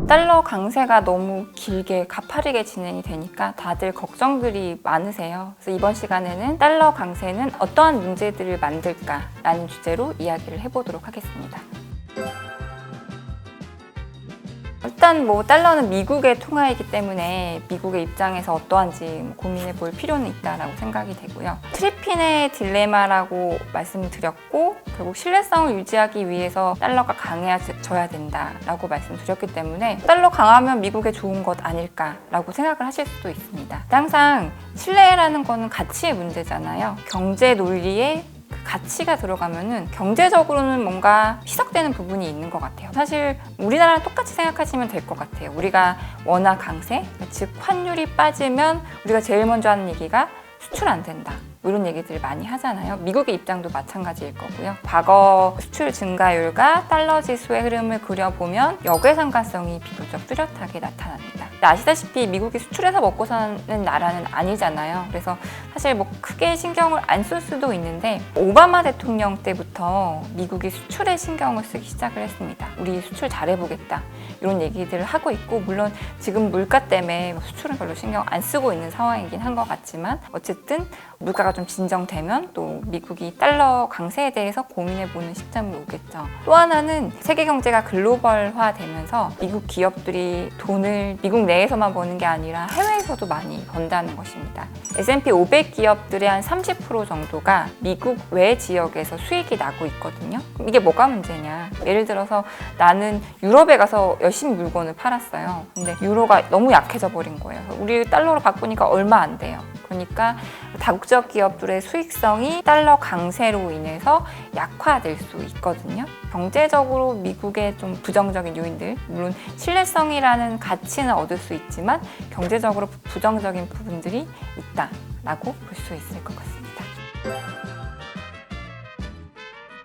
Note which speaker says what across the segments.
Speaker 1: 달러 강세가 너무 길게 가파르게 진행이 되니까 다들 걱정들이 많으세요. 그래서 이번 시간에는 달러 강세는 어떠한 문제들을 만들까라는 주제로 이야기를 해보도록 하겠습니다. 일단 달러는 미국의 통화이기 때문에 미국의 입장에서 어떠한지 고민해 볼 필요는 있다라고 생각이 되고요. 트리핀의 딜레마라고 말씀드렸고 결국 신뢰성을 유지하기 위해서 달러가 강해져야 된다라고 말씀드렸기 때문에 달러 강하면 미국에 좋은 것 아닐까라고 생각을 하실 수도 있습니다. 항상 신뢰라는 거는 가치의 문제잖아요. 경제 논리에 가치가 들어가면은 경제적으로는 뭔가 희석되는 부분이 있는 것 같아요. 사실 우리나라랑 똑같이 생각하시면 될 것 같아요. 우리가 원화 강세, 즉 환율이 빠지면 우리가 제일 먼저 하는 얘기가 수출 안 된다. 이런 얘기들 많이 하잖아요. 미국의 입장도 마찬가지일 거고요. 과거 수출 증가율과 달러 지수의 흐름을 그려보면 역외상관성이 비교적 뚜렷하게 나타납니다. 아시다시피 미국이 수출해서 먹고 사는 나라는 아니잖아요. 그래서 사실 크게 신경을 안 쓸 수도 있는데 오바마 대통령 때부터 미국이 수출에 신경을 쓰기 시작을 했습니다. 우리 수출 잘해보겠다. 이런 얘기들을 하고 있고 물론 지금 물가 때문에 수출은 별로 신경 안 쓰고 있는 상황이긴 한 것 같지만 어쨌든 물가가 좀 진정되면 또 미국이 달러 강세에 대해서 고민해보는 시점이 오겠죠. 또 하나는 세계 경제가 글로벌화 되면서 미국 기업들이 돈을 미국 내에서만 버는 게 아니라 해외에서도 많이 번다는 것입니다. S&P 500 기업들의 한 30% 정도가 미국 외 지역에서 수익이 나고 있거든요. 이게 뭐가 문제냐? 예를 들어서 나는 유럽에 가서 열심히 물건을 팔았어요. 근데 유로가 너무 약해져 버린 거예요. 우리 달러로 바꾸니까 얼마 안 돼요. 그러니까 다국적 기업들의 수익성이 달러 강세로 인해서 약화될 수 있거든요. 경제적으로 미국의 좀 부정적인 요인들, 물론 신뢰성이라는 가치는 얻을 수 있지만 경제적으로 부정적인 부분들이 있다라고 볼 수 있을 것 같습니다.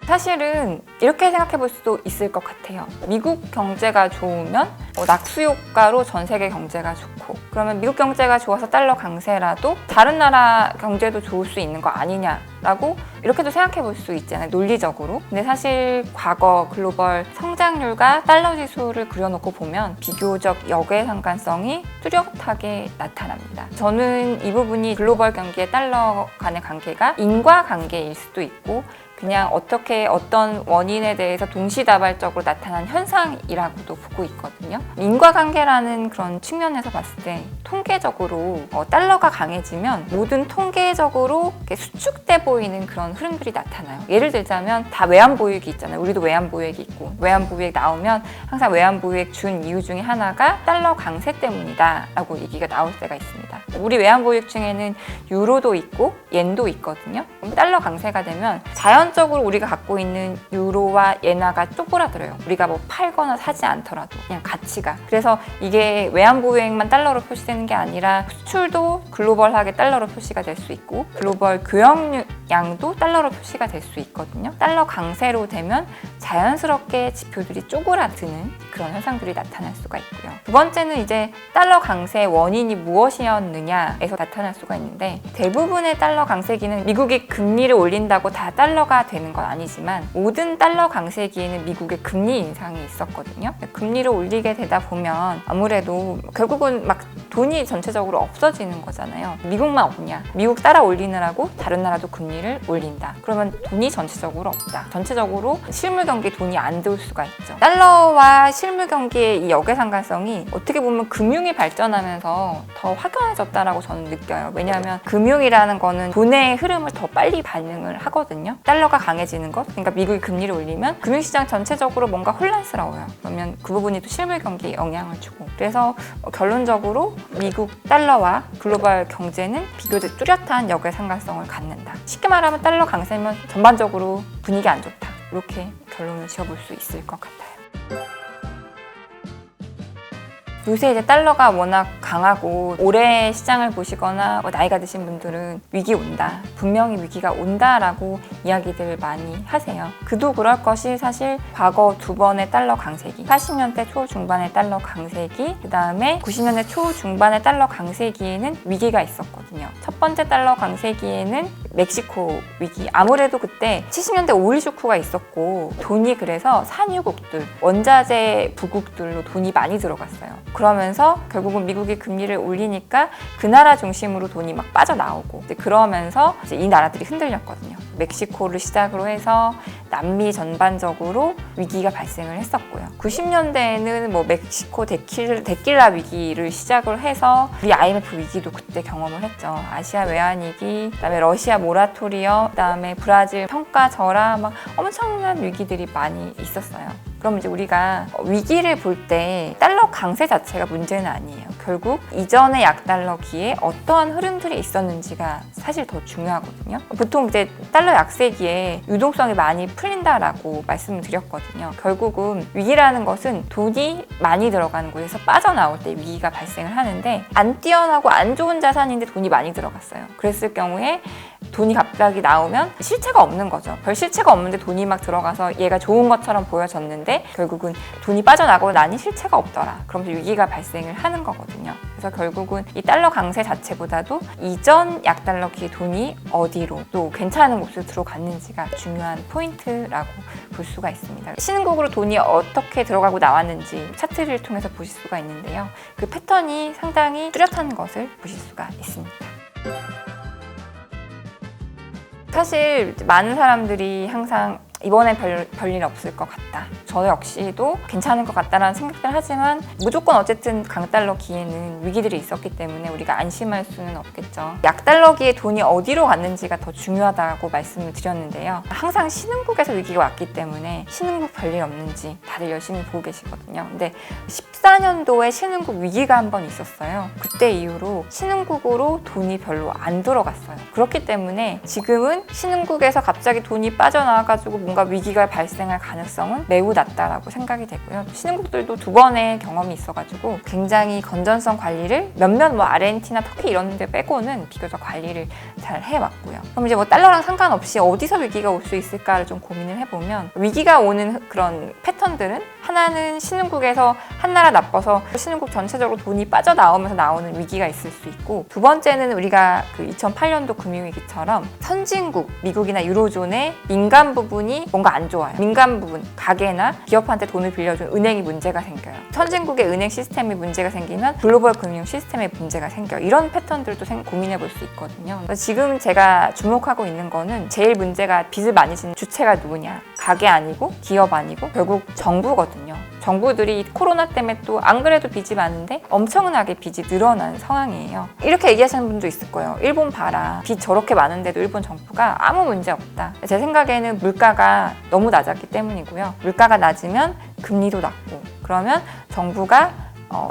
Speaker 1: 사실은 이렇게 생각해 볼 수도 있을 것 같아요. 미국 경제가 좋으면 낙수 효과로 전 세계 경제가 좋고 그러면 미국 경제가 좋아서 달러 강세라도 다른 나라 경제도 좋을 수 있는 거 아니냐라고 이렇게도 생각해 볼 수 있잖아요. 논리적으로. 근데 사실 과거 글로벌 성장률과 달러 지수를 그려놓고 보면 비교적 역외상관성이 뚜렷하게 나타납니다. 저는 이 부분이 글로벌 경기의 달러 간의 관계가 인과관계일 수도 있고 그냥 어떤 원인에 대해서 동시다발적으로 나타난 현상이라고도 보고 있거든요. 인과관계라는 그런 측면에서 봤을 때 통계적으로 달러가 강해지면 모든 통계적으로 수축돼 보이는 그런 흐름들이 나타나요. 예를 들자면 다 외환보유액이 있잖아요. 우리도 외환보유액이 있고 외환보유액 나오면 항상 외환보유액 준 이유 중에 하나가 달러 강세 때문이다 라고 얘기가 나올 때가 있습니다. 우리 외환보유액 중에는 유로도 있고 옌도 있거든요. 그럼 달러 강세가 되면 자연적으로 우리가 갖고 있는 유로와 엔화가 쪼그라들어요. 우리가 팔거나 사지 않더라도 그냥 가치가. 그래서 이게 외환보유액만 달러로 표시되는 게 아니라 수출도 글로벌하게 달러로 표시가 될 수 있고 글로벌 교역량도 달러로 표시가 될 수 있거든요. 달러 강세로 되면 자연스럽게 지표들이 쪼그라드는 그런 현상들이 나타날 수가 있고요. 두 번째는 이제 달러 강세의 원인이 무엇이었느냐에서 나타날 수가 있는데 대부분의 달러 강세기는 미국이 금리를 올린다고 다 달러가 되는 건 아니지만 모든 달러 강세기에는 미국의 금리 인상이 있었거든요. 금리를 올리게 되다 보면 아무래도 결국은 돈이 전체적으로 없어지는 거잖아요. 미국만 없냐? 미국 따라 올리느라고 다른 나라도 금리를 올린다. 그러면 돈이 전체적으로 없다. 전체적으로 실물 경기에 돈이 안 들어올 수가 있죠. 달러와 실물 경기의 이 역외상관성이 어떻게 보면 금융이 발전하면서 더 확연해졌다라고 저는 느껴요. 왜냐하면 금융이라는 거는 돈의 흐름을 더 빨리 반응을 하거든요. 달러가 강해지는 것, 그러니까 미국이 금리를 올리면 금융시장 전체적으로 뭔가 혼란스러워요. 그러면 그 부분이 또 실물 경기에 영향을 주고 그래서 결론적으로 미국 달러와 글로벌 경제는 비교적 뚜렷한 역외상관성을 갖는다. 쉽게 말하면 달러 강세면 전반적으로 분위기 안 좋다. 이렇게 결론을 지어볼 수 있을 것 같아요. 요새 이제 달러가 워낙 강하고 올해 시장을 보시거나 나이가 드신 분들은 위기 온다. 분명히 위기가 온다라고 이야기들을 많이 하세요. 그도 그럴 것이 사실 과거 두 번의 달러 강세기, 80년대 초중반의 달러 강세기, 그 다음에 90년대 초중반의 달러 강세기에는 위기가 있었거든요. 첫 번째 달러 강세기에는 멕시코 위기. 아무래도 그때 70년대 오일 쇼크가 있었고 돈이 그래서 산유국들, 원자재 부국들로 돈이 많이 들어갔어요. 그러면서 결국은 미국이 금리를 올리니까 그 나라 중심으로 돈이 막 빠져나오고 그러면서 이제 이 나라들이 흔들렸거든요. 멕시코를 시작으로 해서 남미 전반적으로 위기가 발생을 했었고요. 90년대에는 뭐 멕시코 데킬라 위기를 시작을 해서 우리 IMF 위기도 그때 경험을 했죠. 아시아 외환위기, 그다음에 러시아 모라토리엄, 그다음에 브라질 평가 절하, 막 엄청난 위기들이 많이 있었어요. 그럼 이제 우리가 위기를 볼 때 달러 강세 자체가 문제는 아니에요. 결국 이전의 약달러기에 어떠한 흐름들이 있었는지가 사실 더 중요하거든요. 보통 이제 달러 약세기에 유동성이 많이 풀린다라고 말씀을 드렸거든요. 결국은 위기라는 것은 돈이 많이 들어가는 곳에서 빠져나올 때 위기가 발생을 하는데 안 뛰어나고 안 좋은 자산인데 돈이 많이 들어갔어요. 그랬을 경우에 돈이 갑자기 나오면 실체가 없는 거죠. 별 실체가 없는데 돈이 막 들어가서 얘가 좋은 것처럼 보여졌는데 결국은 돈이 빠져나가고 나니 실체가 없더라. 그러면서 위기가 발생을 하는 거거든요. 그래서 결국은 이 달러 강세 자체보다도 이전 약달러기의 돈이 어디로 또 괜찮은 곳으로 들어갔는지가 중요한 포인트라고 볼 수가 있습니다. 신흥국으로 돈이 어떻게 들어가고 나왔는지 차트를 통해서 보실 수가 있는데요. 그 패턴이 상당히 뚜렷한 것을 보실 수가 있습니다. 사실 많은 사람들이 항상 이번엔 별일 없을 것 같다. 저 역시도 괜찮을 것 같다라는 생각들 하지만 무조건 어쨌든 강달러기에는 위기들이 있었기 때문에 우리가 안심할 수는 없겠죠. 약달러기에 돈이 어디로 갔는지가 더 중요하다고 말씀을 드렸는데요. 항상 신흥국에서 위기가 왔기 때문에 신흥국 별일 없는지 다들 열심히 보고 계시거든요. 근데 14년도에 신흥국 위기가 한 번 있었어요. 그때 이후로 신흥국으로 돈이 별로 안 들어갔어요. 그렇기 때문에 지금은 신흥국에서 갑자기 돈이 빠져나와가지고 뭔가 위기가 발생할 가능성은 매우 낮다라고 생각이 되고요. 신흥국들도 두 번의 경험이 있어가지고 굉장히 건전성 관리를 몇몇 뭐 아르헨티나, 터키 이런 데 빼고는 비교적 관리를 잘 해왔고요. 그럼 이제 뭐 달러랑 상관없이 어디서 위기가 올 수 있을까를 좀 고민을 해보면 위기가 오는 그런 패턴들은 하나는 신흥국에서 한 나라 나빠서 신흥국 전체적으로 돈이 빠져나오면서 나오는 위기가 있을 수 있고 두 번째는 우리가 그 2008년도 금융위기처럼 선진국, 미국이나 유로존의 민간 부분이 뭔가 안 좋아요. 민간 부분, 가게나 기업한테 돈을 빌려준 은행이 문제가 생겨요. 선진국의 은행 시스템이 문제가 생기면 글로벌 금융 시스템에 문제가 생겨요. 이런 패턴들도 고민해 볼 수 있거든요. 지금 제가 주목하고 있는 거는 제일 문제가 빚을 많이 지는 주체가 누구냐. 가게 아니고 기업 아니고 결국 정부거든요. 정부들이 코로나 때문에 또 안 그래도 빚이 많은데 엄청나게 빚이 늘어난 상황이에요. 이렇게 얘기하시는 분도 있을 거예요. 일본 봐라. 빚 저렇게 많은데도 일본 정부가 아무 문제 없다. 제 생각에는 물가가 너무 낮았기 때문이고요. 물가가 낮으면 금리도 낮고 그러면 정부가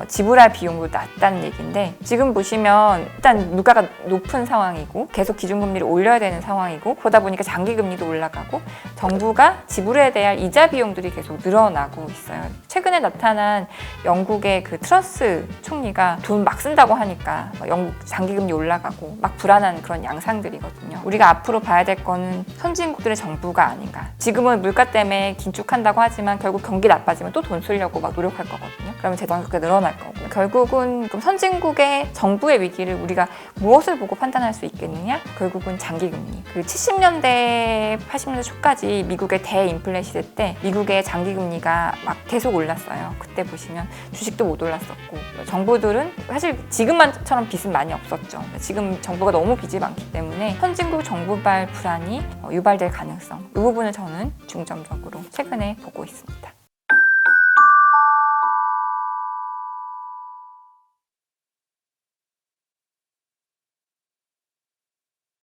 Speaker 1: 지불할 비용도 낮다는 얘기인데 지금 보시면 일단 물가가 높은 상황이고 계속 기준금리를 올려야 되는 상황이고 그러다 보니까 장기금리도 올라가고 정부가 지불해야 될 이자 비용들이 계속 늘어나고 있어요. 최근에 나타난 영국의 그 트러스 총리가 돈 막 쓴다고 하니까 영국 장기금리 올라가고 막 불안한 그런 양상들이거든요. 우리가 앞으로 봐야 될 거는 선진국들의 정부가 아닌가. 지금은 물가 때문에 긴축한다고 하지만 결국 경기 나빠지면 또 돈 쓰려고 막 노력할 거거든요. 그러면 재정국가 늘어날 거고 결국은 그럼 선진국의 정부의 위기를 우리가 무엇을 보고 판단할 수 있겠느냐? 결국은 장기금리. 그 70년대, 80년대 초까지 미국의 대인플레 시대 때 미국의 장기금리가 막 계속 올랐어요. 그때 보시면 주식도 못 올랐었고 정부들은 사실 지금만처럼 빚은 많이 없었죠. 지금 정부가 너무 빚이 많기 때문에 선진국 정부발 불안이 유발될 가능성 이 부분을 저는 중점적으로 최근에 보고 있습니다.